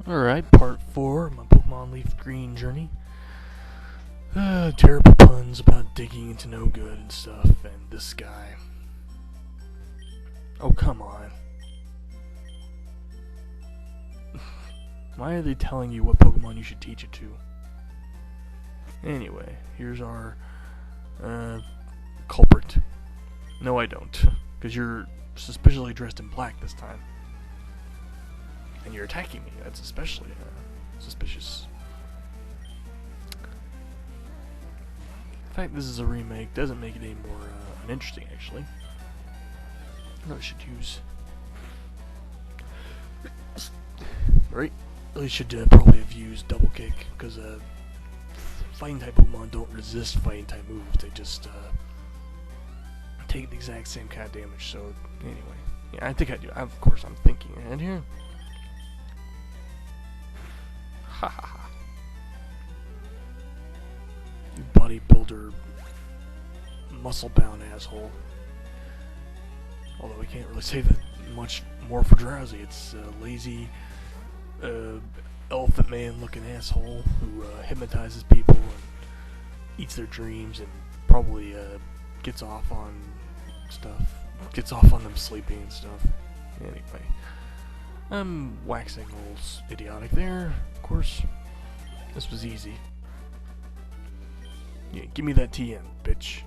Alright, part 4 of my Pokemon LeafGreen journey. Terrible puns about digging into no good and stuff, and this guy. Oh, come on. Why are they telling you what Pokemon you should teach it to? Anyway, here's our culprit. No, I don't, because you're suspiciously dressed in black this time. And you're attacking me. That's especially suspicious. The fact this is a remake doesn't make it any more uninteresting, actually. I really should use... Right? Really should probably have used Double Kick, because fighting type Pokemon don't resist fighting type moves. They just take the exact same kind of damage. So, anyway. Yeah, I think I do. Of course, I'm thinking ahead here. Ha ha ha. You bodybuilder, muscle-bound asshole. Although we can't really say that much more for Drowzee. It's lazy, elephant man-looking asshole who hypnotizes people and eats their dreams and probably gets off on stuff. Gets off on them sleeping and stuff. Anyway. I'm waxing a little idiotic there, of course. This was easy. Yeah, give me that TM, bitch.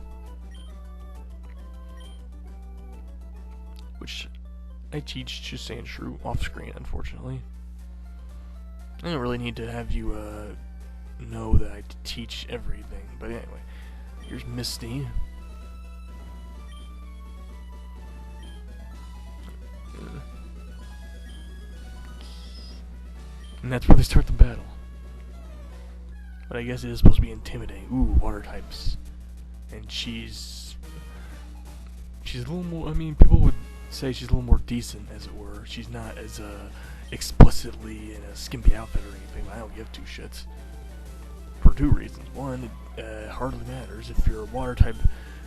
Which I teach to Seiryuu off screen, unfortunately. I don't really need to have you know that I teach everything, but anyway. Here's Misty. And that's where they start the battle. But I guess it is supposed to be intimidating. Ooh, water types. And she's a little more, I mean, people would say she's a little more decent, as it were. She's not as explicitly in a skimpy outfit or anything, but I don't give two shits. For two reasons. One, it hardly matters. If you're a water type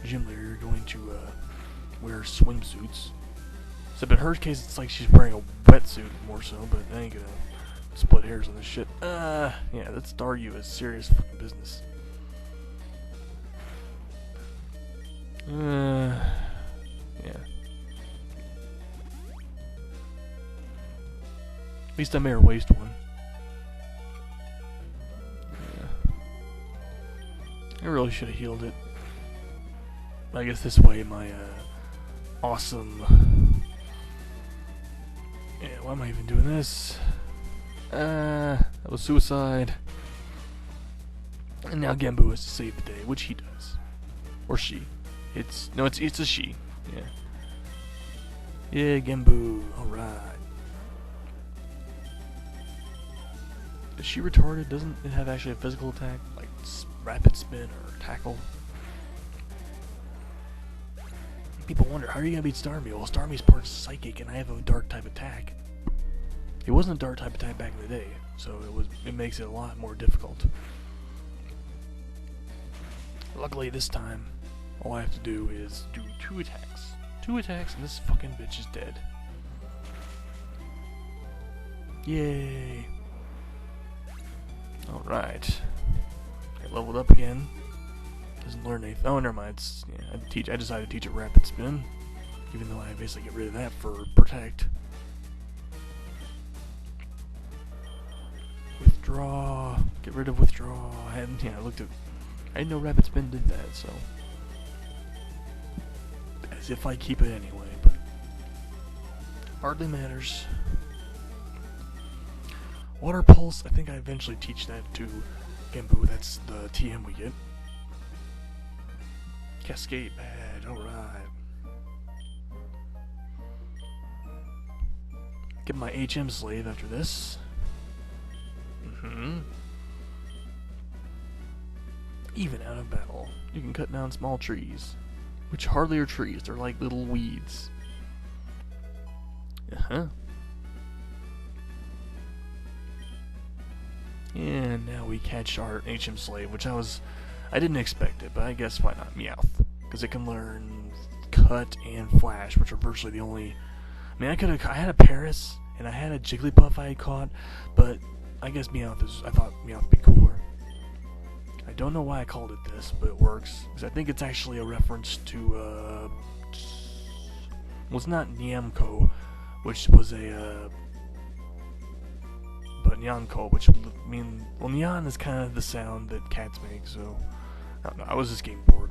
gym leader, you're going to wear swimsuits. Except in her case, it's like she's wearing a wetsuit more so, but I ain't gonna split hairs on this shit. Yeah, that Seiryuu is serious fucking business. Yeah. At least I made her waste one. Yeah. I really should have healed it. I guess this way my awesome... Yeah, why am I even doing this? That was suicide. And now Genbu has to save the day, which he does. Or she. It's a she. Yeah. Yeah, Genbu. Alright. Is she retarded? Doesn't it have actually a physical attack? Like rapid spin or tackle? People wonder, how are you gonna beat Starmie? Well, Starmie's part psychic and I have a dark type attack. It wasn't a dark type attack back in the day, so it makes it a lot more difficult. Luckily this time, all I have to do is do 2 attacks. 2 attacks and this fucking bitch is dead. Yay! Alright. I leveled up again. Doesn't learn anything. Oh, never mind. I decided to teach it rapid spin. Even though I basically get rid of that for protect. Withdraw. Get rid of withdraw. I didn't know rapid spin did that, so. As if I keep it anyway, but hardly matters. Water pulse, I think I eventually teach that to Genbu. That's the TM we get. Cascade badge, alright. Get my HM Slave after this. Even out of battle, you can cut down small trees. Which hardly are trees, they're like little weeds. And now we catch our HM Slave, which I didn't expect it, but I guess why not? Meowth. Because it can learn Cut and Flash, which are virtually the only... I mean, I had a Paris, and I had a Jigglypuff I had caught, but I guess I thought Meowth would be cooler. I don't know why I called it this, but it works, because I think it's actually a reference to, well, it's not Nyamko, which was but Nyanko, which mean, well, Nyan is kind of the sound that cats make, so, I don't know, I was just getting bored.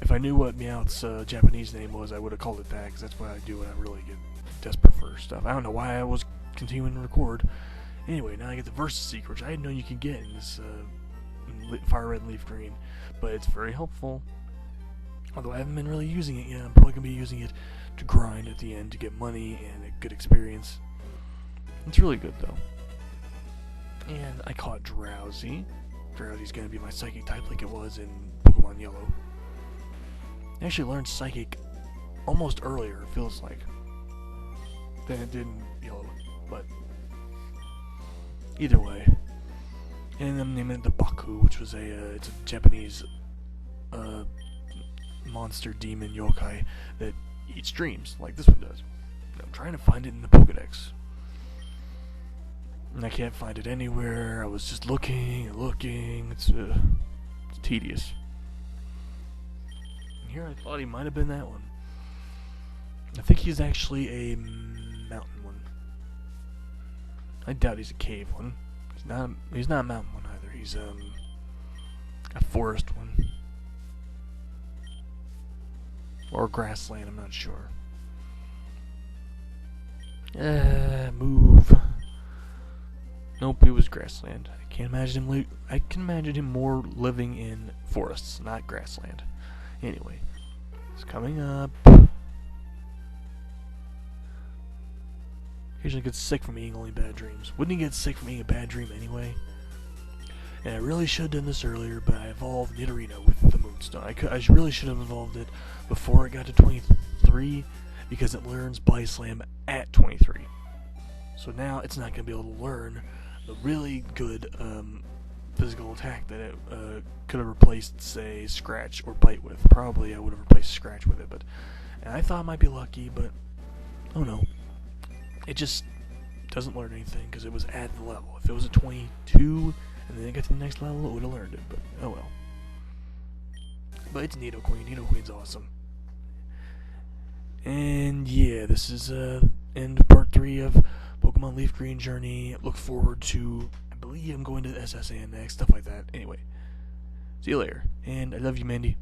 If I knew what Meowth's Japanese name was, I would have called it that, because that's what I do when I really get desperate for stuff. I don't know why I was continuing to record. Anyway, now I get the Versus Seeker, which I didn't know you could get in this Fire Red and Leaf Green, but it's very helpful. Although I haven't been really using it yet, I'm probably going to be using it to grind at the end to get money and a good experience. It's really good, though. And I caught Drowzee. Drowzee's going to be my Psychic type like it was in Pokemon Yellow. I actually learned Psychic almost earlier, it feels like, than it did in Yellow, but either way. And I'm naming it the Baku, which was it's a Japanese monster demon yokai that eats dreams, like this one does. I'm trying to find it in the Pokedex, and I can't find it anywhere. I was just looking and looking. It's tedious. And here I thought he might have been that one. I think he's actually a mountain one. I doubt he's a cave one. He's not a mountain one either. He's a forest one. Or grassland, I'm not sure. Move. Nope, it was grassland. I can imagine him more living in forests, not grassland. Anyway, it's coming up. Occasionally gets sick from eating only bad dreams. Wouldn't he get sick from eating a bad dream anyway? And I really should have done this earlier, but I evolved Nidorino with the Moonstone. I really should have evolved it before it got to 23, because it learns Body Slam at 23. So now it's not going to be able to learn the really good physical attack that it could have replaced, say, Scratch or Bite with. Probably I would have replaced Scratch with it, and I thought I might be lucky, but oh no. It just doesn't learn anything because it was at the level. If it was a 22 and then it got to the next level, it would have learned it, but oh well. But it's Nidoqueen. Nidoqueen's awesome. And yeah, this is end of part 3 of Pokemon Leaf Green Journey. Look forward to, I believe I'm going to the SSN next, stuff like that. Anyway, see you later. And I love you, Mandy.